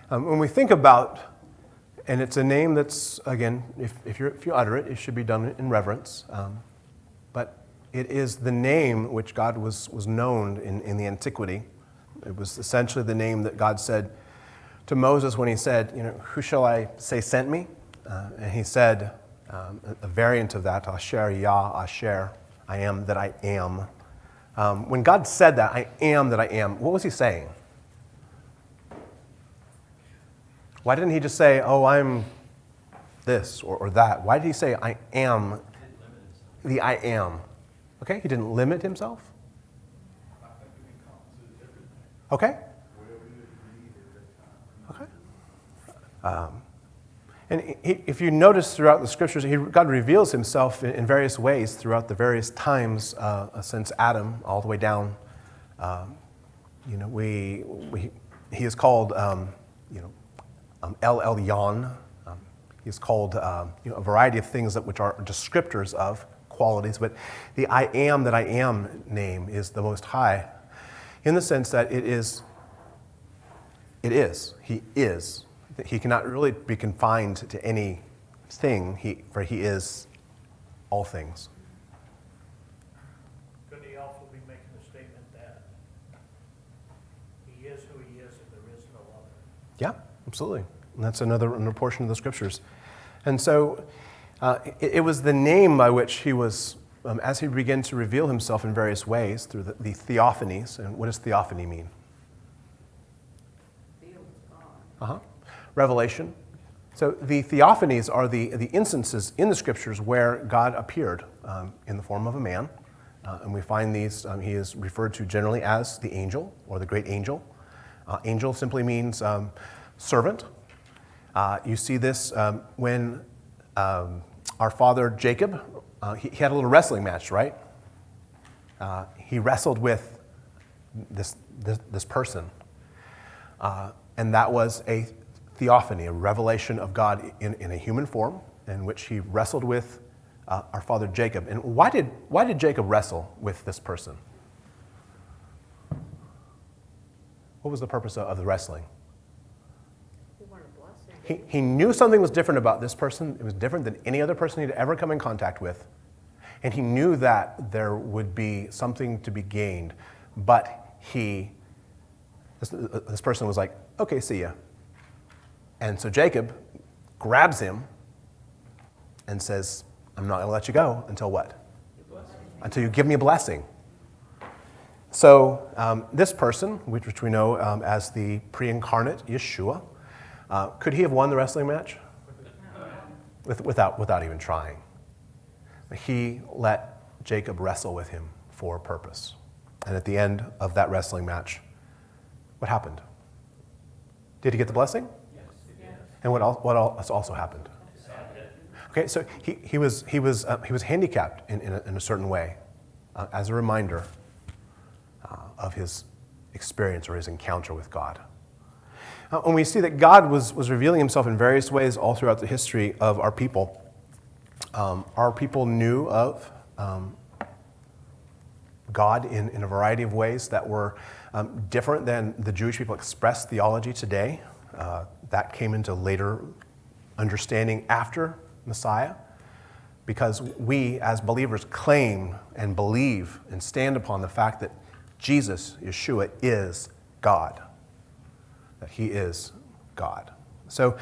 When we think about, and it's a name that's, again, if you utter it, it should be done in reverence. But it is the name which God was known in the antiquity. It was essentially the name that God said to Moses when he said, who shall I say sent me? And he said, a variant of that, Asher Yah Asher, I am that I am. When God said that, I am that I am, what was he saying? Why didn't he just say, oh, I'm this or that? Why did he say, I am the I am? Okay, he didn't limit himself. Okay. Okay. And if you notice throughout the scriptures, God reveals himself in various ways throughout the various times since Adam all the way down. He is called El Elyon. He is called a variety of things which are descriptors of qualities, but the I am that I am name is the Most High, in the sense that it is. He is. He cannot really be confined to anything, for he is all things. Could he also be making a statement that he is who he is and there is no other? Yeah, absolutely. And that's another portion of the scriptures. And so it was the name by which he was, as he began to reveal himself in various ways through the theophanies. And what does theophany mean? Revelation. So the theophanies are the instances in the scriptures where God appeared in the form of a man. And we find these, he is referred to generally as the angel or the great angel. Angel simply means servant. You see this when our father Jacob, he had a little wrestling match, right? He wrestled with this person. And that was a theophany, a revelation of God in a human form, in which he wrestled with our father Jacob. And why did Jacob wrestle with this person? What was the purpose of the wrestling? He wanted a blessing. He knew something was different about this person. It was different than any other person he'd ever come in contact with. And he knew that there would be something to be gained. But this person was like, okay, see ya. And so Jacob grabs him and says, I'm not going to let you go until what? Until you give me a blessing. So this person, which we know as the pre-incarnate Yeshua, could he have won the wrestling match? Without even trying. He let Jacob wrestle with him for a purpose. And at the end of that wrestling match, what happened? Did he get the blessing? Yes, he did. And what else also happened? Okay, so he was handicapped in a certain way, as a reminder of his experience or his encounter with God. And we see that God was revealing himself in various ways all throughout the history of our people. Our people knew of God in a variety of ways that were different than the Jewish people express theology today. That came into later understanding after Messiah, because we as believers claim and believe and stand upon the fact that Jesus, Yeshua, is God, that he is God. So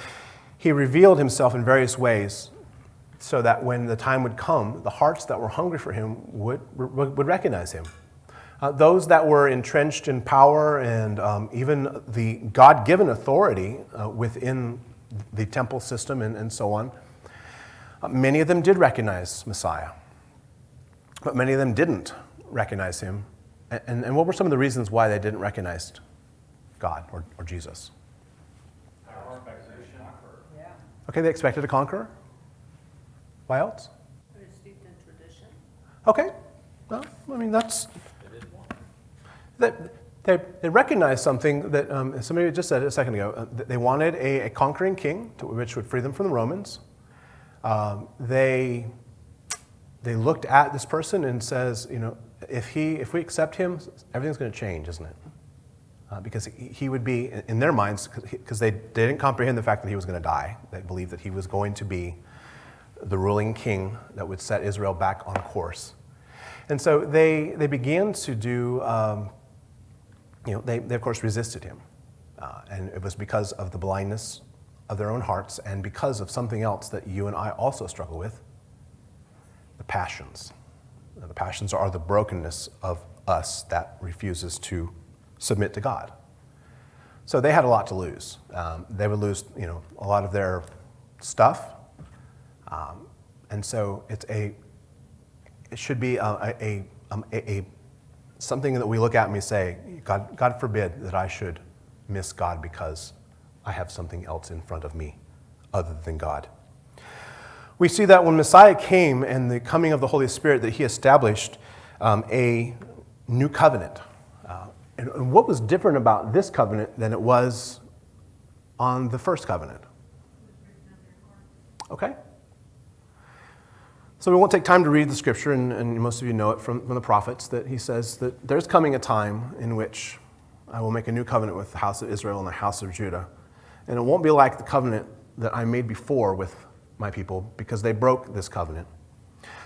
he revealed himself in various ways so that when the time would come, the hearts that were hungry for him would recognize him. Those that were entrenched in power and even the God-given authority within the temple system and so on, many of them did recognize Messiah, but many of them didn't recognize him. And what were some of the reasons why they didn't recognize God or Jesus? Yeah. Okay, they expected a conqueror. Why else? They're steeped in tradition. Okay, well, I mean, that's... They recognized something that somebody just said a second ago. They wanted a conquering king which would free them from the Romans. They looked at this person and says, if we accept him, everything's going to change, isn't it? because he would be, in their minds, because they didn't comprehend the fact that he was going to die. They believed that he was going to be the ruling king that would set Israel back on course. And so they began to do, they of course resisted him. And it was because of the blindness of their own hearts and because of something else that you and I also struggle with, the passions. The passions are the brokenness of us that refuses to submit to God. So they had a lot to lose. They would lose, a lot of their stuff. And so it should be something that we look at and we say, God forbid that I should miss God because I have something else in front of me other than God. We see that when Messiah came and the coming of the Holy Spirit, that he established a new covenant. And what was different about this covenant than it was on the first covenant? Okay. So we won't take time to read the scripture, and most of you know it from the prophets, that he says that there's coming a time in which I will make a new covenant with the house of Israel and the house of Judah. And it won't be like the covenant that I made before with my people, because they broke this covenant.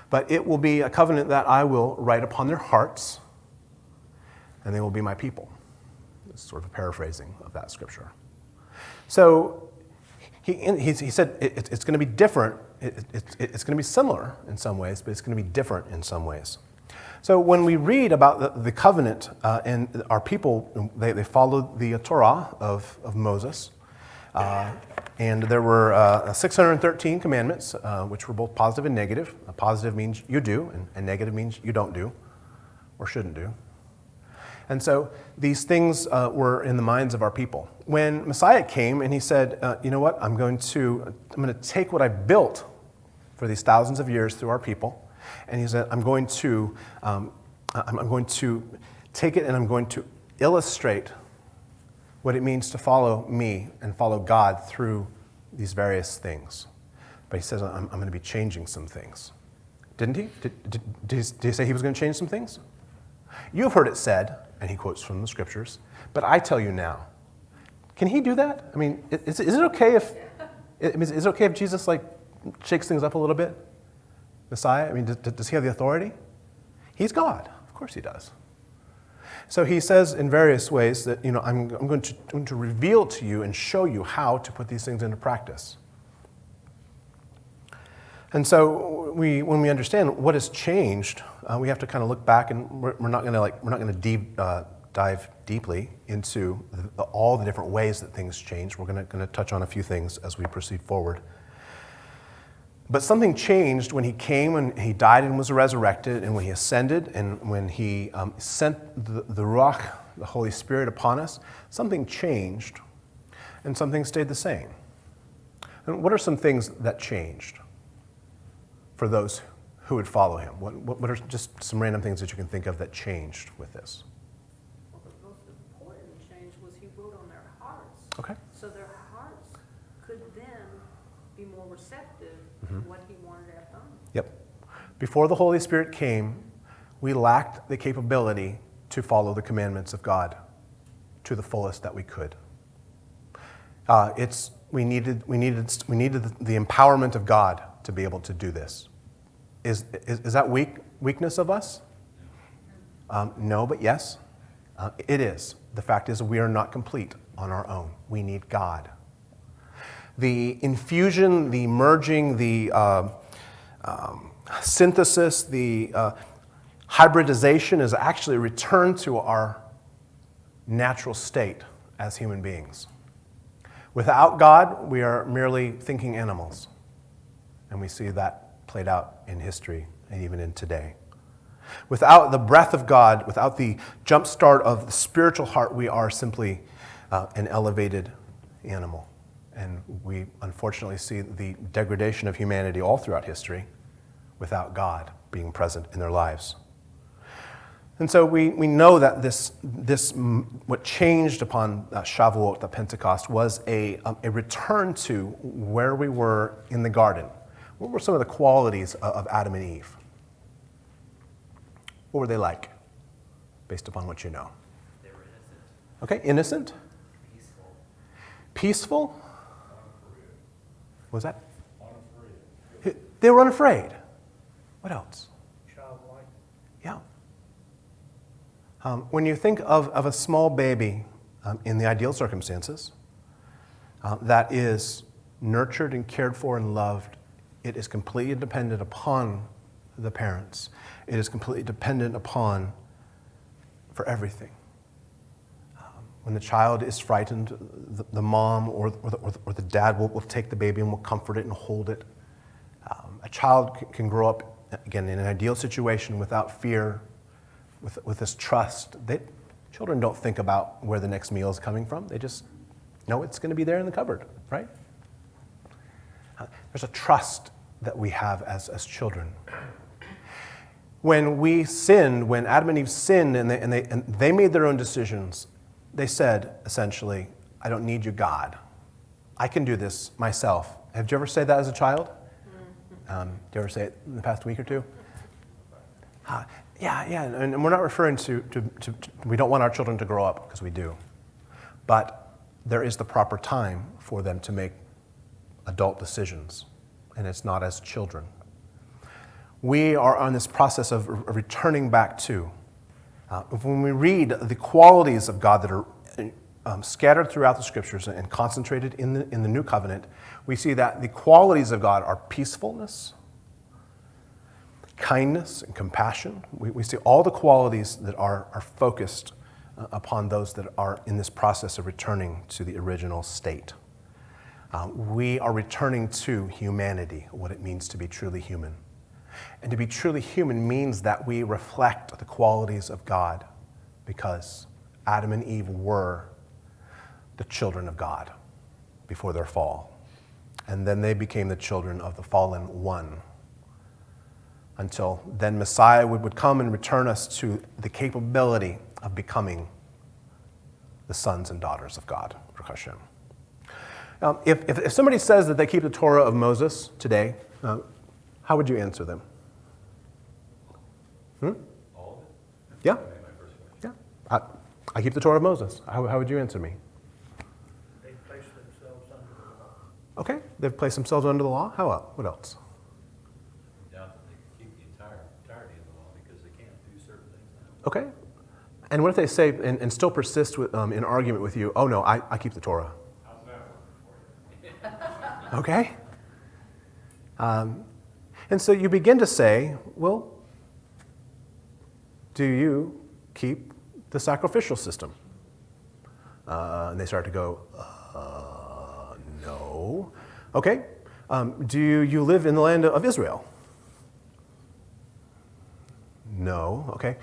But it will be a covenant that I will write upon their hearts, and they will be my people. It's sort of a paraphrasing of that scripture. So he said it's going to be different. It's going to be similar in some ways, but it's going to be different in some ways. So when we read about the covenant and our people, they followed the Torah of Moses. And there were 613 commandments, which were both positive and negative. A positive means you do, and negative means you don't do or shouldn't do. And so these things were in the minds of our people. When Messiah came and he said, you know what, I'm going to take what I built for these thousands of years through our people, and he said, I'm going to take it and I'm going to illustrate what it means to follow me and follow God through these various things. But he says, I'm going to be changing some things. Didn't he? Did he say he was going to change some things? You've heard it said, and he quotes from the scriptures, but I tell you now. Can he do that? I mean, is it okay if Jesus shakes things up a little bit? Messiah? I mean, does he have the authority? He's God. Of course he does. So he says in various ways that, I'm going to reveal to you and show you how to put these things into practice. And so when we understand what has changed, we have to kind of look back, and we're not going to dive deeply into all the different ways that things change. We're going to touch on a few things as we proceed forward. But something changed when he came and he died and was resurrected, and when he ascended and when he sent the Ruach, the Holy Spirit, upon us. Something changed, and something stayed the same. And what are some things that changed for those who would follow him? What are just some random things that you can think of that changed with this? Well, the most important change was he wrote on their hearts. Okay. So their hearts could then be more receptive to what he wanted to have done. Yep. Before the Holy Spirit came, we lacked the capability to follow the commandments of God to the fullest that we could. We needed the empowerment of God to be able to do this. Is that weakness of us? No, but yes, it is. The fact is we are not complete on our own. We need God. The infusion, the merging, the synthesis, the hybridization is actually a return to our natural state as human beings. Without God, we are merely thinking animals. And we see that played out in history and even in today. Without the breath of God, without the jump start of the spiritual heart, we are simply an elevated animal. And we unfortunately see the degradation of humanity all throughout history without God being present in their lives. And so we know that this what changed upon Shavuot, the Pentecost, was a return to where we were in the garden. What were some of the qualities of Adam and Eve? What were they like, based upon what you know? They were innocent. Okay, innocent? Peaceful? What was that? They were unafraid. What else? Childlike. Yeah. When you think of a small baby in the ideal circumstances that is nurtured and cared for and loved, it is completely dependent upon the parents. It is completely dependent upon for everything. When the child is frightened, the mom or the dad will take the baby and will comfort it and hold it. A child can grow up, again, in an ideal situation without fear, with this trust. Children don't think about where the next meal is coming from. They just know it's going to be there in the cupboard, right? There's a trust that we have as children. When we sinned, when Adam and Eve sinned and they made their own decisions, they said, essentially, I don't need you, God. I can do this myself. Have you ever said that as a child? Did you ever say it in the past week or two? Yeah, and we're not referring to we don't want our children to grow up, because we do. But there is the proper time for them to make adult decisions, and it's not as children. We are on this process of returning back to. When we read the qualities of God that are scattered throughout the Scriptures and concentrated in the New Covenant, we see that the qualities of God are peacefulness, kindness, and compassion. We see all the qualities that are focused upon those that are in this process of returning to the original state. We are returning to humanity, what it means to be truly human. And to be truly human means that we reflect the qualities of God, because Adam and Eve were the children of God before their fall. And then they became the children of the fallen one. Until then Messiah would come and return us to the capability of becoming the sons and daughters of God. If somebody says that they keep the Torah of Moses today, how would you answer them? All of it? Yeah? That would be my first question. Yeah. I keep the Torah of Moses. How would you answer me? They place themselves under the law. Okay, they've placed themselves under the law. How else? What else? I doubt that they can keep the entirety of the law because they can't do certain things. Okay. And what if they say and still persist with, in argument with you, oh no, I keep the Torah? How's that working for you? Okay? And so you begin to say, well, do you keep the sacrificial system? And they start to go, no. Okay. Do you live in the land of Israel? No. Okay.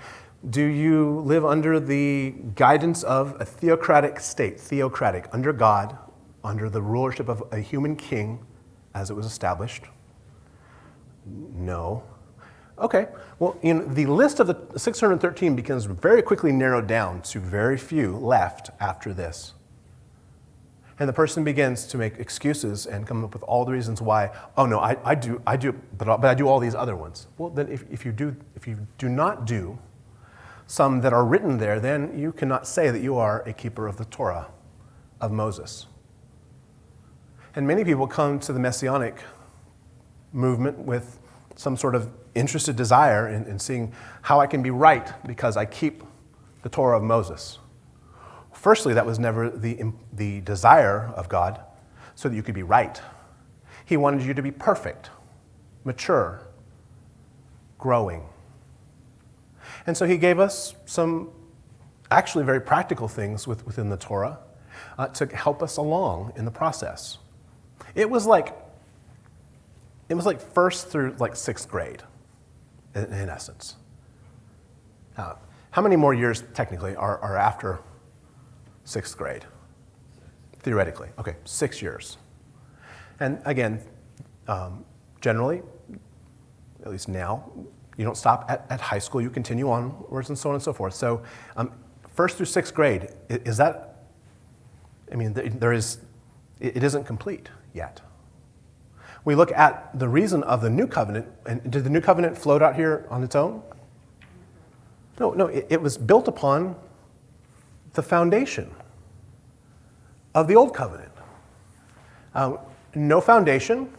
Do you live under the guidance of a theocratic state, under God, under the rulership of a human king as it was established? No. Okay, well, the list of the 613 becomes very quickly narrowed down to very few left after this. And the person begins to make excuses and come up with all the reasons why, oh no, I do, but I do all these other ones. Well, then if you do not do some that are written there, then you cannot say that you are a keeper of the Torah of Moses. And many people come to the Messianic movement with some sort of interested desire in seeing how I can be right because I keep the Torah of Moses. Firstly, that was never the desire of God, so that you could be right. He wanted you to be perfect, mature, growing. And so he gave us some actually very practical things within the Torah to help us along in the process. It was like first through like sixth grade, in essence. How many more years technically are after sixth grade? Theoretically, okay, 6 years. And again, generally, at least now, you don't stop at high school, you continue onwards and so on and so forth. So first through sixth grade, is that, I mean, it isn't complete yet. We look at the reason of the New Covenant, and did the New Covenant float out here on its own? No, it was built upon the foundation of the old covenant. No foundation.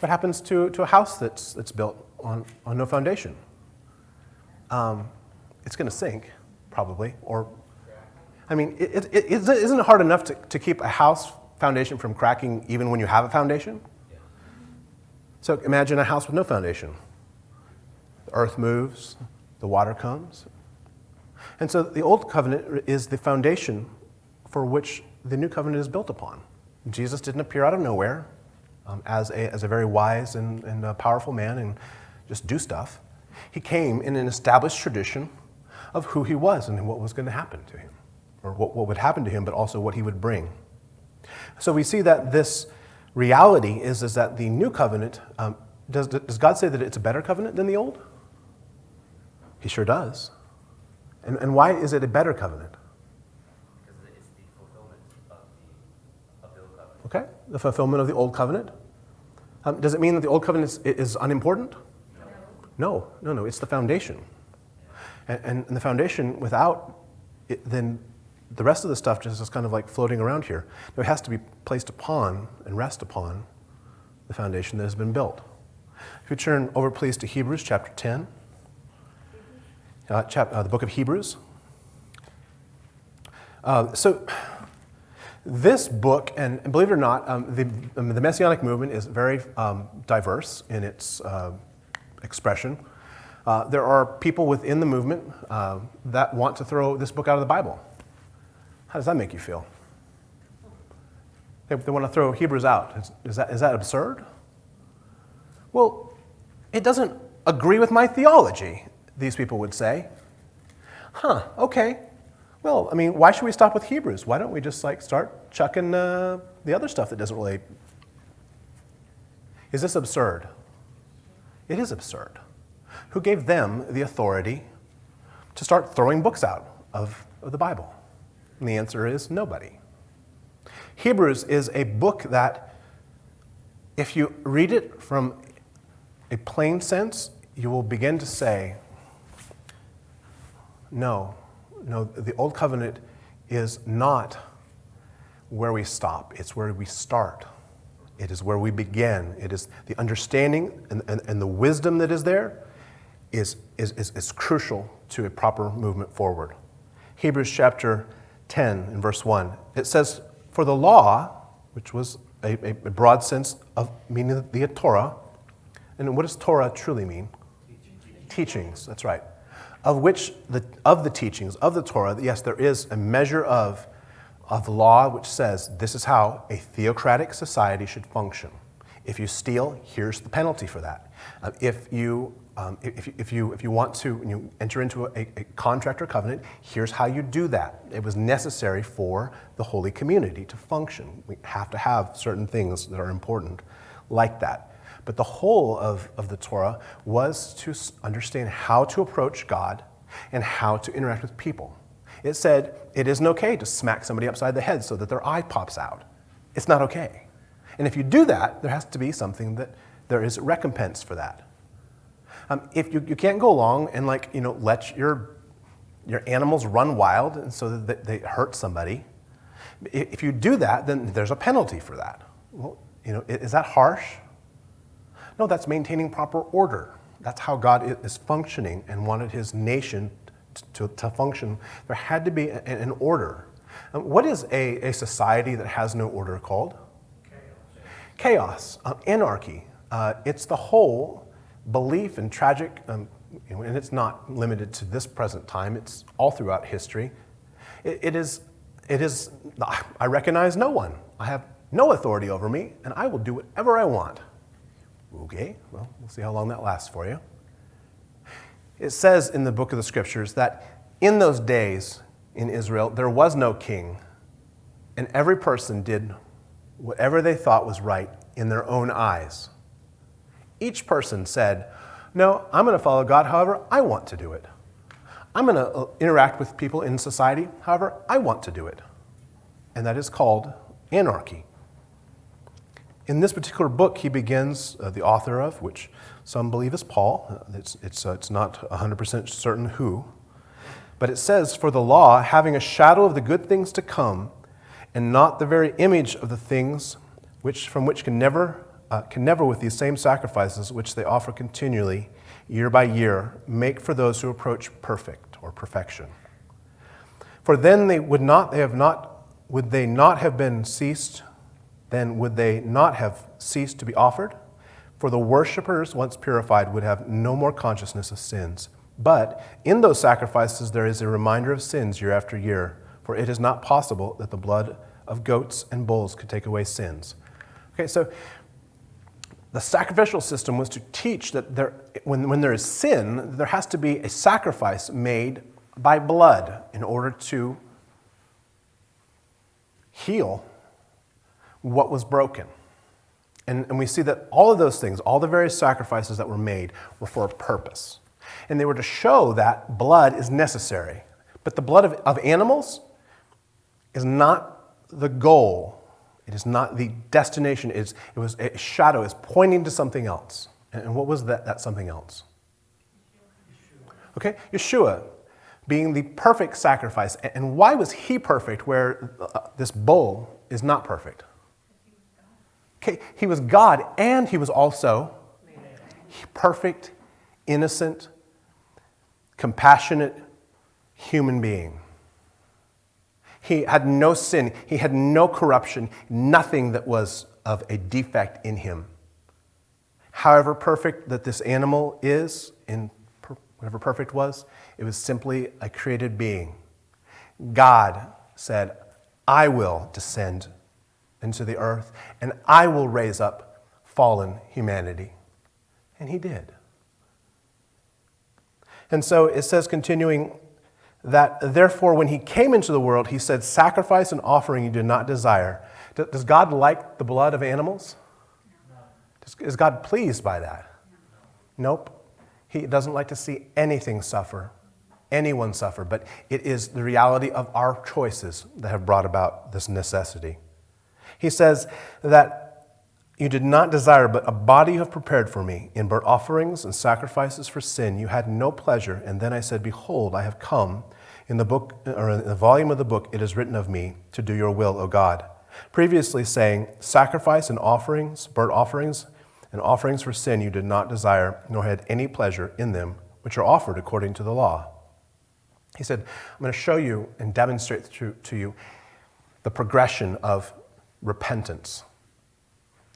What happens to a house that's built on no foundation? It's going to sink, probably. Or, I mean, isn't it hard enough to keep a house foundation from cracking even when you have a foundation? So imagine a house with no foundation. The earth moves, the water comes. And so the old covenant is the foundation for which the new covenant is built upon. Jesus didn't appear out of nowhere as a very wise and powerful man and just do stuff. He came in an established tradition of who he was and what was going to happen to him, or what would happen to him, but also what he would bring. So we see that this reality is that the new covenant, does God say that it's a better covenant than the old? He sure does. And why is it a better covenant? Because it's the fulfillment of the old covenant. Okay, the fulfillment of the old covenant. Does it mean that the old covenant is unimportant? No, it's the foundation. And the foundation, without it, then the rest of the stuff just is kind of like floating around here. It has to be placed upon and rest upon the foundation that has been built. If you turn over, please, to Hebrews chapter 10, the book of Hebrews. So this book, and believe it or not, the Messianic movement is very diverse in its expression. There are people within the movement that want to throw this book out of the Bible. How does that make you feel? They want to throw Hebrews out. Is that absurd? Well, it doesn't agree with my theology, these people would say. Okay. Well, I mean, why should we stop with Hebrews? Why don't we just start chucking the other stuff that doesn't really... Is this absurd? It is absurd. Who gave them the authority to start throwing books out of the Bible? And the answer is nobody. Hebrews is a book that, if you read it from a plain sense, you will begin to say, no, the Old Covenant is not where we stop. It's where we start. It is where we begin. It is the understanding and the wisdom that is there is crucial to a proper movement forward. Hebrews chapter 10 and verse 1, it says, for the law, which was a broad sense of meaning the Torah, and what does Torah truly mean? Teachings, that's right. Of the teachings of the Torah, yes, there is a measure of law which says this is how a theocratic society should function. If you steal, here's the penalty for that. If you want to enter into a contract or covenant, here's how you do that. It was necessary for the holy community to function. We have to have certain things that are important like that. But the whole of the Torah was to understand how to approach God and how to interact with people. It said it isn't okay to smack somebody upside the head so that their eye pops out. It's not okay. And if you do that, there has to be something that there is recompense for that. If you can't go along and let your animals run wild and so that they hurt somebody, if you do that, then there's a penalty for that. Well, is that harsh? No, that's maintaining proper order. That's how God is functioning and wanted his nation to function. There had to be an order. What is a society that has no order called? Chaos, anarchy. It's the whole belief in tragic, and it's not limited to this present time, it's all throughout history. It is, I recognize no one. I have no authority over me, and I will do whatever I want. Okay, well, we'll see how long that lasts for you. It says in the book of the scriptures that in those days in Israel, there was no king, and every person did whatever they thought was right in their own eyes. Each person said, no, I'm going to follow God however I want to do it. I'm going to interact with people in society however I want to do it. And that is called anarchy. In this particular book, he begins, the author of, which some believe is Paul. It's not 100% certain who. But it says, for the law, having a shadow of the good things to come, and not the very image of the things from which can never with these same sacrifices which they offer continually, year by year, make for those who approach perfect or perfection. For then would they not have ceased to be offered? For the worshippers, once purified, would have no more consciousness of sins. But in those sacrifices there is a reminder of sins year after year, for it is not possible that the blood of goats and bulls could take away sins. Okay, so the sacrificial system was to teach that when there is sin, there has to be a sacrifice made by blood in order to heal what was broken. And we see that all of those things, all the various sacrifices that were made, were for a purpose. And they were to show that blood is necessary. But the blood of animals is not the goal. It is not the destination. It was a shadow. It's pointing to something else. And what was that something else? Okay, Yeshua being the perfect sacrifice. And why was he perfect where this bull is not perfect? Okay, he was God, and he was also perfect, innocent, compassionate human being. He had no sin. He had no corruption, nothing that was of a defect in him. However perfect that this animal is, whatever perfect was, it was simply a created being. God said, I will descend into the earth, and I will raise up fallen humanity. And he did. And so it says, continuing, that therefore when he came into the world, he said, sacrifice and offering you did not desire. Does God like the blood of animals? No. Is God pleased by that? No. Nope. He doesn't like to see anything suffer, anyone suffer, but it is the reality of our choices that have brought about this necessity. He says that you did not desire, but a body you have prepared for me. In burnt offerings and sacrifices for sin, you had no pleasure. And then I said, behold, I have come. In the book, or in the volume of the book, it is written of me to do your will, O God. Previously saying, sacrifice and offerings, burnt offerings, and offerings for sin you did not desire, nor had any pleasure in them, which are offered according to the law. He said, I'm going to show you and demonstrate to you the progression of repentance,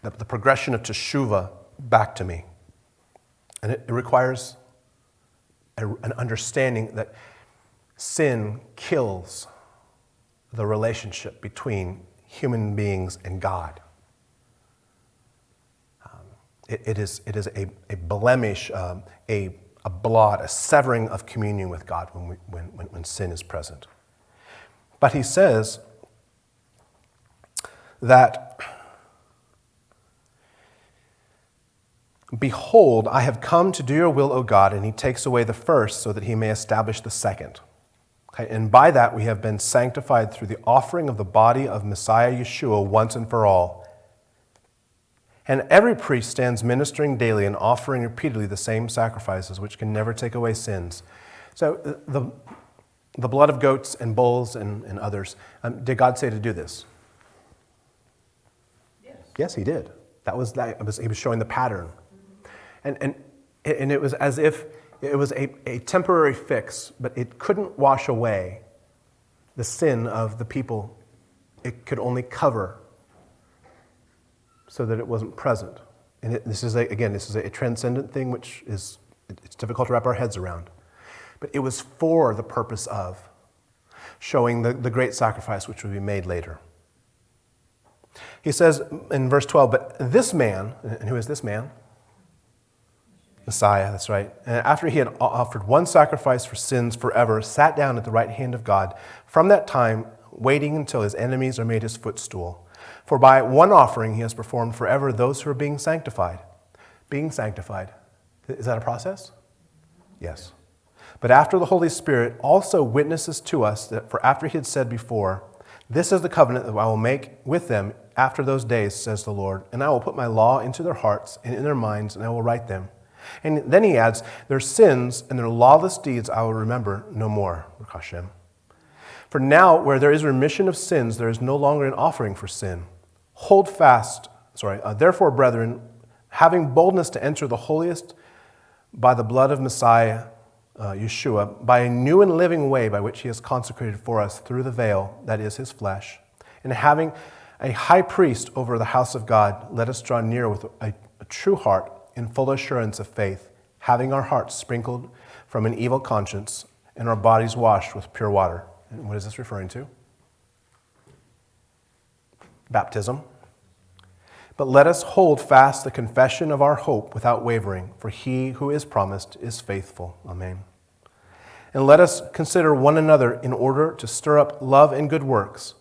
the progression of teshuvah back to me. And it requires an understanding that sin kills the relationship between human beings and God. It is a blemish, a blot, a severing of communion with God when sin is present. But he says that, behold, I have come to do your will, O God, and he takes away the first so that he may establish the second. Okay, and by that we have been sanctified through the offering of the body of Messiah Yeshua once and for all. And every priest stands ministering daily and offering repeatedly the same sacrifices, which can never take away sins. So the blood of goats and bulls and others, did God say to do this? Yes, he did. He was showing the pattern. And it was as if it was a temporary fix, but it couldn't wash away the sin of the people. It could only cover so that it wasn't present. And this is a transcendent thing, which it's difficult to wrap our heads around. But it was for the purpose of showing the great sacrifice which would be made later. He says in verse 12, but this man, and who is this man? Messiah, that's right. And after he had offered one sacrifice for sins forever, sat down at the right hand of God. From that time, waiting until his enemies are made his footstool. For by one offering he has performed forever those who are being sanctified. Being sanctified. Is that a process? Yes. But after the Holy Spirit also witnesses to us that for after he had said before, this is the covenant that I will make with them after those days, says the Lord, and I will put my law into their hearts and in their minds, and I will write them. And then he adds, their sins and their lawless deeds I will remember no more. Hashem. For now, where there is remission of sins, there is no longer an offering for sin. Hold fast, therefore, brethren, having boldness to enter the holiest by the blood of Messiah, Yeshua, by a new and living way by which he has consecrated for us through the veil, that is his flesh, and having a high priest over the house of God, let us draw near with a true heart in full assurance of faith, having our hearts sprinkled from an evil conscience and our bodies washed with pure water. And what is this referring to? Baptism. But let us hold fast the confession of our hope without wavering, for he who is promised is faithful. Amen. And let us consider one another in order to stir up love and good works,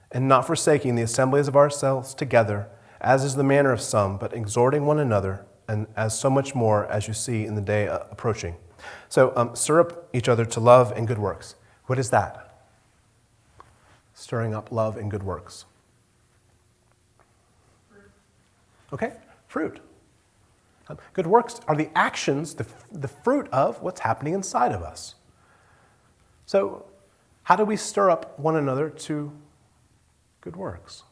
and not forsaking the assemblies of ourselves together, as is the manner of some, but exhorting one another, and as so much more as you see in the day approaching. So stir up each other to love and good works. What is that? Stirring up love and good works. Okay, fruit. Good works are the actions, the fruit of what's happening inside of us. So, how do we stir up one another to good works?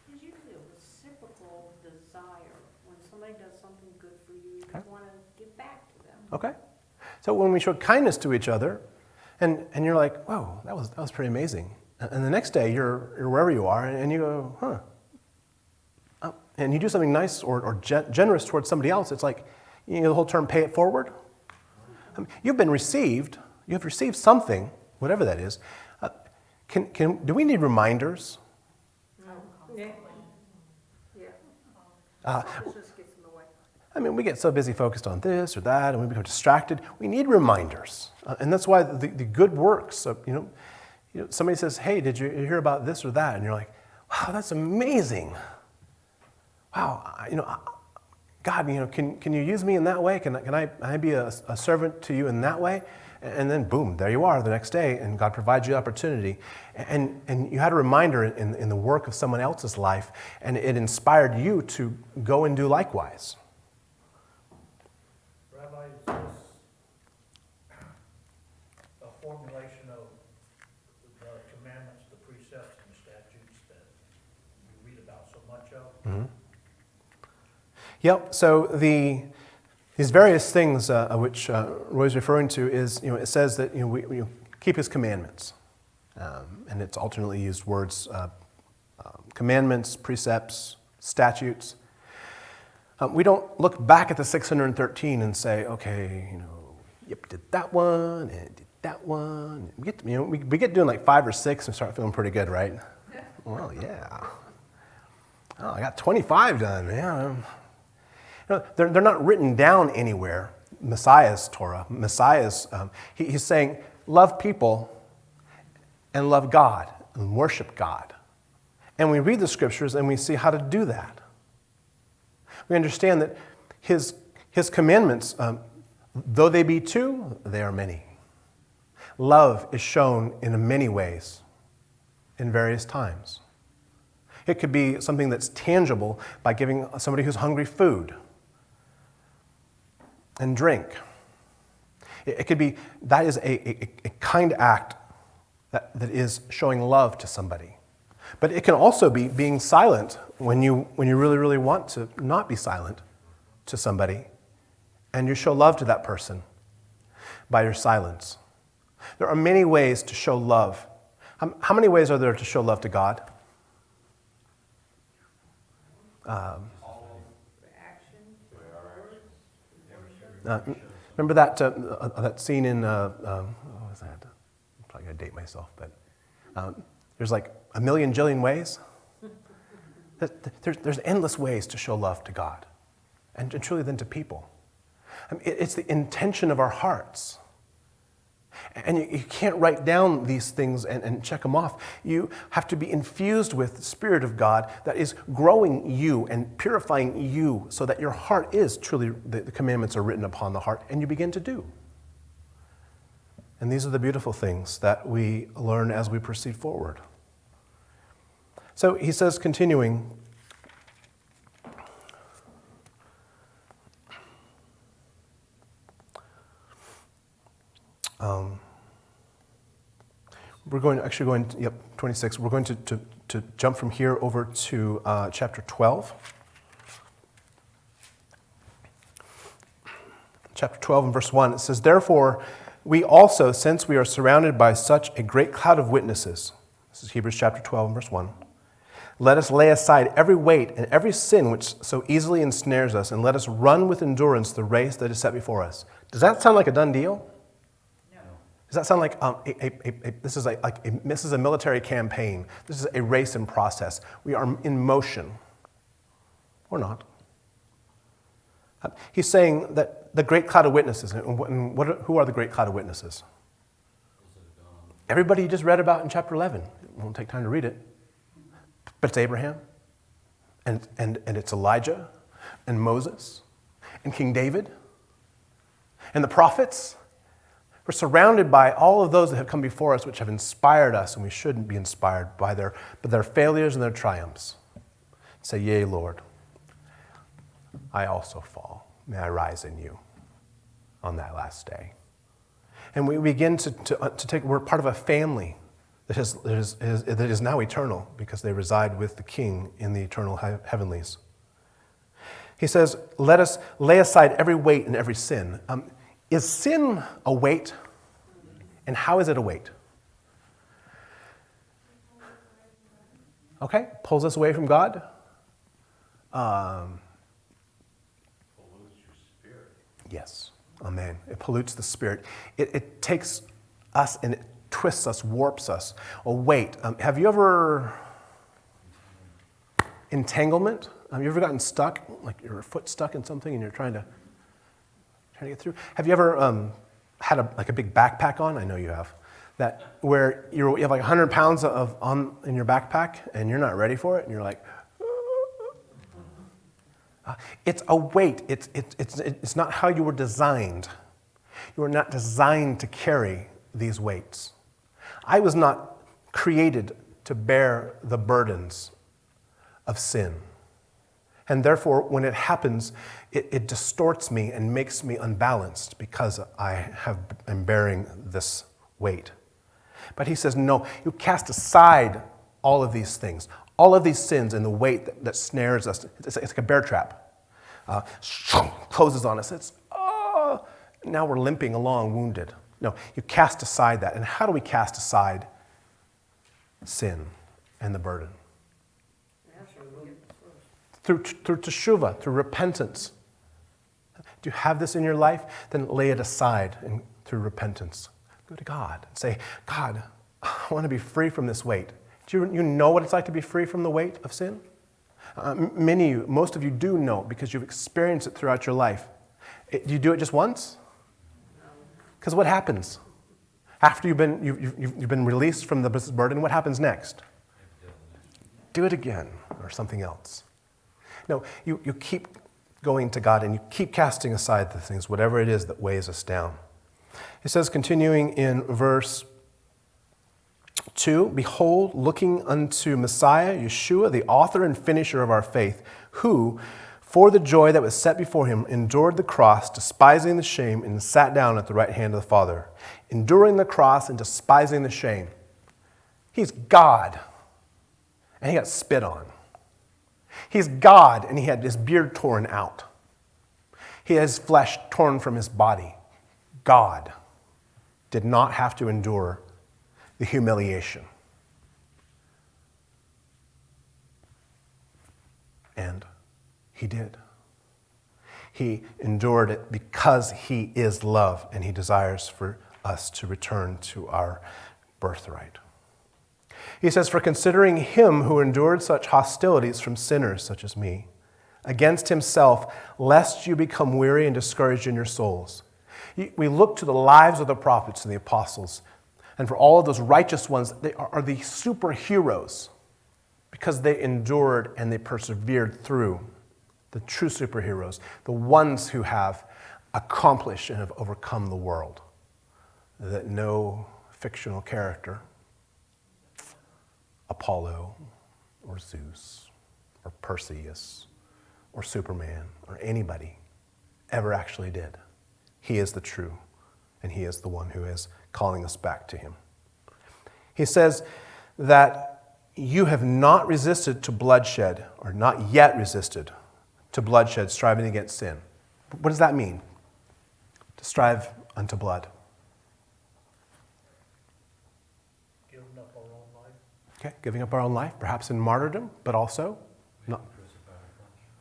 There's usually a reciprocal desire. When somebody does something good for you, Okay. you want to give back to them. Okay. So when we show kindness to each other, and you're like, whoa, that was pretty amazing. And the next day you're wherever you are, and you go, huh. And you do something nice or generous towards somebody else, it's like, the whole term pay it forward. You've received something, whatever that is. Do we need reminders? Yeah. Selfishness gets in the way. We get so busy focused on this or that, and we become distracted. We need reminders. And that's why the good works, somebody says, hey, did you hear about this or that? And you're like, wow, that's amazing. Wow, God, can you use me in that way? Can I be a servant to you in that way? And then boom, there you are the next day, and God provides you the opportunity. And you had a reminder in the work of someone else's life, and it inspired you to go and do likewise. Rabbi, is this a formulation of the commandments, the precepts, and the statutes that we read about so much of? Mm-hmm. Yep, so these various things which Roy's referring to is, it says that we keep his commandments. And it's alternately used words, commandments, precepts, statutes. We don't look back at the 613 and say, okay, yep, did that one, and did that one. We get doing like 5 or 6 and start feeling pretty good, right? Well, yeah. Oh, I got 25 done, man. They're not written down anywhere. Messiah's Torah, he's saying, love people and love God and worship God. And we read the scriptures and we see how to do that. We understand that his commandments, though they be 2, they are many. Love is shown in many ways, in various times. It could be something that's tangible by giving somebody who's hungry food and drink. It could be, that is a kind act that is showing love to somebody. But it can also be being silent when you really, really want to not be silent to somebody, and you show love to that person by your silence. There are many ways to show love. How many ways are there to show love to God? Remember that scene in, what was that? I'm probably going to date myself, but there's like a million jillion ways. There's endless ways to show love to God and truly then to people. It's the intention of our hearts. And you can't write down these things and check them off. You have to be infused with the Spirit of God that is growing you and purifying you so that your heart is truly, the commandments are written upon the heart, and you begin to do. And these are the beautiful things that we learn as we proceed forward. So he says, continuing, We're going, 26. We're going to jump from here over to chapter 12. Chapter 12 and verse 1, it says, "Therefore, we also, since we are surrounded by such a great cloud of witnesses," this is Hebrews chapter 12 and verse 1, "let us lay aside every weight and every sin which so easily ensnares us, and let us run with endurance the race that is set before us." Does that sound like a done deal? No. Does that sound like this is a military campaign? This is a race in process. We are in motion. Or not. He's saying that the great cloud of witnesses, and who are the great cloud of witnesses? Everybody you just read about in chapter 11. It won't take time to read it. But it's Abraham, and it's Elijah, and Moses, and King David, and the prophets. We're surrounded by all of those that have come before us, which have inspired us, and we shouldn't be inspired by their failures and their triumphs. Say, "Yea, Lord, I also fall. May I rise in you on that last day." And we begin to take, we're part of a family that is now eternal because they reside with the King in the eternal heavenlies. He says, "Let us lay aside every weight and every sin." Is sin a weight? And how is it a weight? Okay, pulls us away from God. Yes, amen. It pollutes the spirit. It takes us and it twists us, warps us. A weight. Have you ever... Entanglement? Have you ever gotten stuck, like your foot stuck in something and you're trying to get through? Have you ever had a big backpack on? I know you have. That where you have like 100 pounds in your backpack and you're not ready for it and you're like... It's a weight. It's not how you were designed. You were not designed to carry these weights. I was not created to bear the burdens of sin. And therefore, when it happens, it distorts me and makes me unbalanced because I am bearing this weight. But he says, no, you cast aside all of these things. All of these sins and the weight that snares us. It's like a bear trap. Closes on us. Now we're limping along, wounded. No, you cast aside that. And how do we cast aside sin and the burden? Through teshuvah, through repentance. Do you have this in your life? Then lay it aside through repentance. Go to God and say, "God, I want to be free from this weight." Do you know what it's like to be free from the weight of sin? Most of you do know because you've experienced it throughout your life. Do you do it just once? Because what happens? After you've been released from the burden, what happens next? Do it again or something else. No, you keep going to God and you keep casting aside the things, whatever it is that weighs us down. It says, continuing in verse 2, "Behold, looking unto Messiah, Yeshua, the author and finisher of our faith, who, for the joy that was set before him, endured the cross, despising the shame, and sat down at the right hand of the Father." Enduring the cross and despising the shame. He's God, and he got spit on. He's God, and he had his beard torn out. He has flesh torn from his body. God did not have to endure the humiliation. And he did. He endured it because he is love, and he desires for us to return to our birthright. He says, "For considering him who endured such hostilities from sinners such as me, against himself, lest you become weary and discouraged in your souls." We look to the lives of the prophets and the apostles, and for all of those righteous ones, they are the superheroes because they endured and they persevered through. The true superheroes, the ones who have accomplished and have overcome the world, that no fictional character, Apollo or Zeus or Perseus or Superman or anybody ever actually did. He is the true and he is the one who is calling us back to him. He says that you have not resisted to bloodshed, or not yet resisted to bloodshed, striving against sin. What does that mean? To strive unto blood. Giving up our own life. Okay, giving up our own life, perhaps in martyrdom, but also not.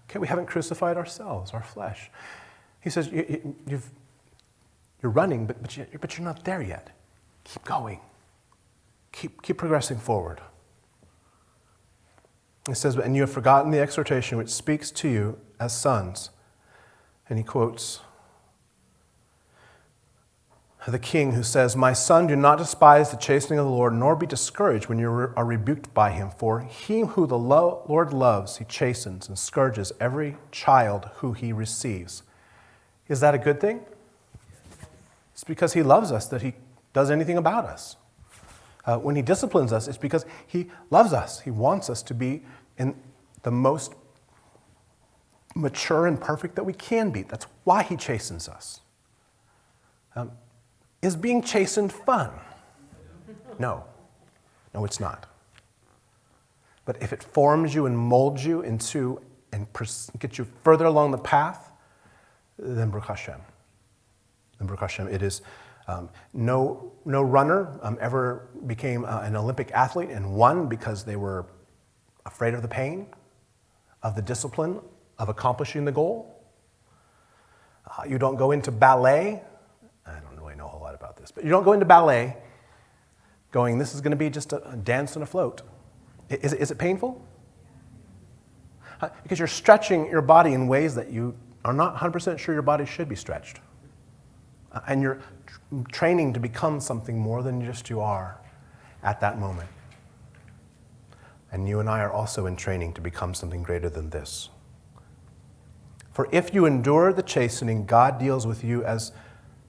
Okay, we haven't crucified ourselves, our flesh. He says you're running, but you're not there yet. Keep going. Keep progressing forward. He says, and you have forgotten the exhortation which speaks to you as sons. And he quotes the king who says, my son, do not despise the chastening of the Lord, nor be discouraged when you are rebuked by him. For he who the Lord loves, he chastens and scourges every child who he receives. Is that a good thing? It's because he loves us that he does anything about us. When he disciplines us, it's because he loves us. He wants us to be in the most mature and perfect that we can be. That's why he chastens us. Is being chastened fun? No. No, it's not. But if it forms you and molds you into and gets you further along the path, then Baruch Hashem. Then Baruch Hashem. It is no runner ever became an Olympic athlete and won because they were afraid of the pain, of the discipline, of accomplishing the goal. You don't go into ballet. I don't really know a whole lot about this, but you don't go into ballet going, this is going to be just a dance and a float. Is it painful? Because you're stretching your body in ways that you are not 100% sure your body should be stretched. And you're training to become something more than just you are at that moment. And you and I are also in training to become something greater than this. For if you endure the chastening, God deals with you as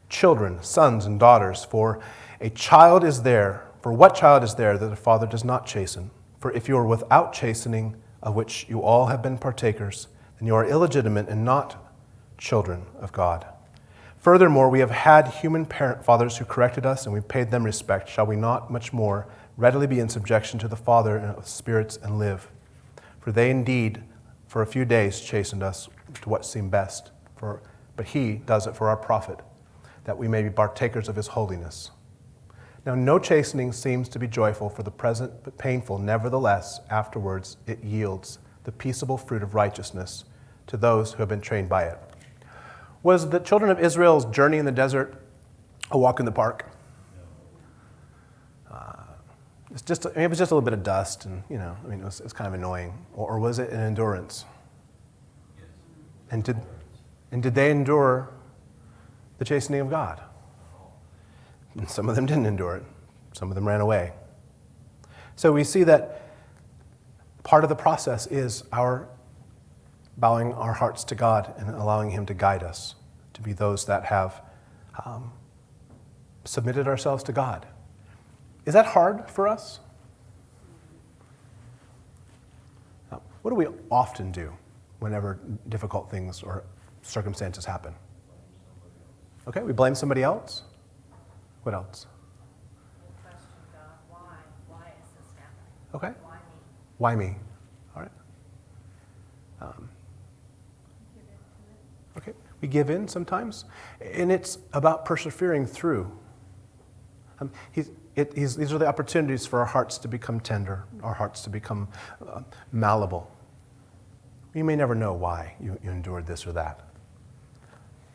children, sons and daughters. For what child is there that the father does not chasten? For if you are without chastening, of which you all have been partakers, then you are illegitimate and not children of God. Furthermore, we have had human fathers who corrected us, and we paid them respect. Shall we not much more readily be in subjection to the Father of spirits and live? For they indeed, for a few days, chastened us to what seemed best. But he does it for our profit, that we may be partakers of his holiness. Now, no chastening seems to be joyful for the present, but painful. Nevertheless, afterwards it yields the peaceable fruit of righteousness to those who have been trained by it. Was the children of Israel's journey in the desert a walk in the park? It was just a little bit of dust, and it was kind of annoying. Or was it an endurance? Yes. And did they endure the chastening of God? And some of them didn't endure it. Some of them ran away. So we see that part of the process is our bowing our hearts to God and allowing him to guide us to be those that have submitted ourselves to God. Is that hard for us? What do we often do whenever difficult things or circumstances happen? Okay, we blame somebody else. What else? We question God, why? Why is this happening? Okay. Why me? Why me? All right. Okay, we give in sometimes, and it's about persevering through. These are the opportunities for our hearts to become tender, our hearts to become malleable. You may never know why you endured this or that.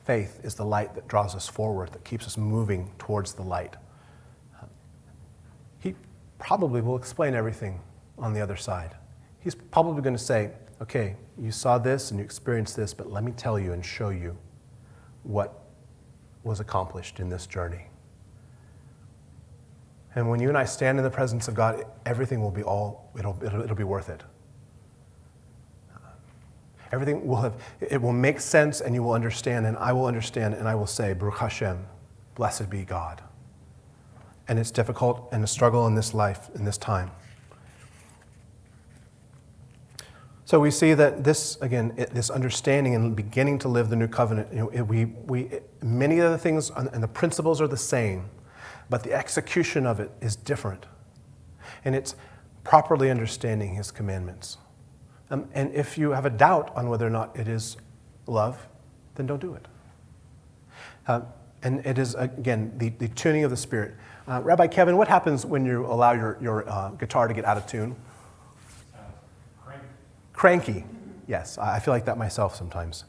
Faith is the light that draws us forward, that keeps us moving towards the light. He probably will explain everything on the other side. He's probably going to say, okay, you saw this and you experienced this, but let me tell you and show you what was accomplished in this journey. And when you and I stand in the presence of God, everything will be it'll be worth it. Everything will make sense, and you will understand, and I will understand, and I will say, Baruch Hashem, blessed be God. And it's difficult and a struggle in this life, in this time. So we see that this, again, this understanding and beginning to live the new covenant, many of the things and the principles are the same, but the execution of it is different. And it's properly understanding his commandments. And if you have a doubt on whether or not it is love, then don't do it. And it is, again, the tuning of the Spirit. Rabbi Kevin, what happens when you allow your guitar to get out of tune? Cranky. Yes, I feel like that myself sometimes.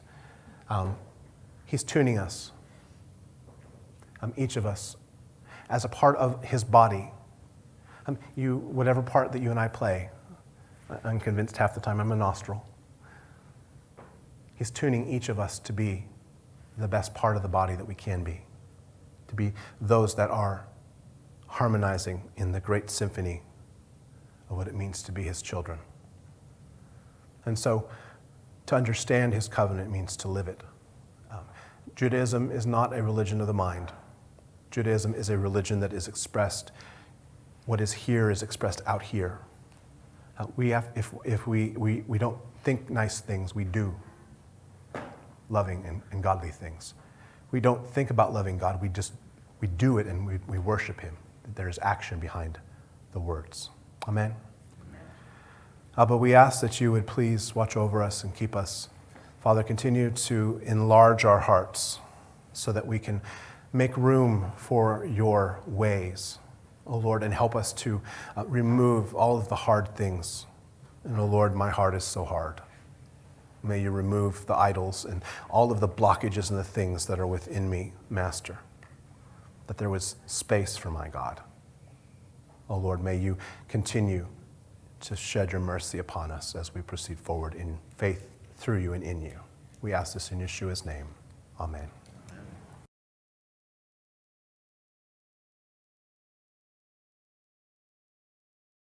He's tuning us, each of us, as a part of his body. Whatever part that you and I play, I'm convinced half the time I'm a nostril. He's tuning each of us to be the best part of the body that we can be, to be those that are harmonizing in the great symphony of what it means to be his children. And so, to understand his covenant means to live it. Judaism is not a religion of the mind. Judaism is a religion that is expressed, what is here is expressed out here. If we don't think nice things, we do loving and godly things. We don't think about loving God, we do it and we worship him. There is action behind the words. Amen? But we ask that you would please watch over us and keep us. Father, continue to enlarge our hearts so that we can make room for your ways, oh Lord, and help us to remove all of the hard things. And oh Lord, my heart is so hard. May you remove the idols and all of the blockages and the things that are within me, Master, that there was space for my God. Oh Lord, may you continue to shed your mercy upon us as we proceed forward in faith through you and in you. We ask this in Yeshua's name. Amen.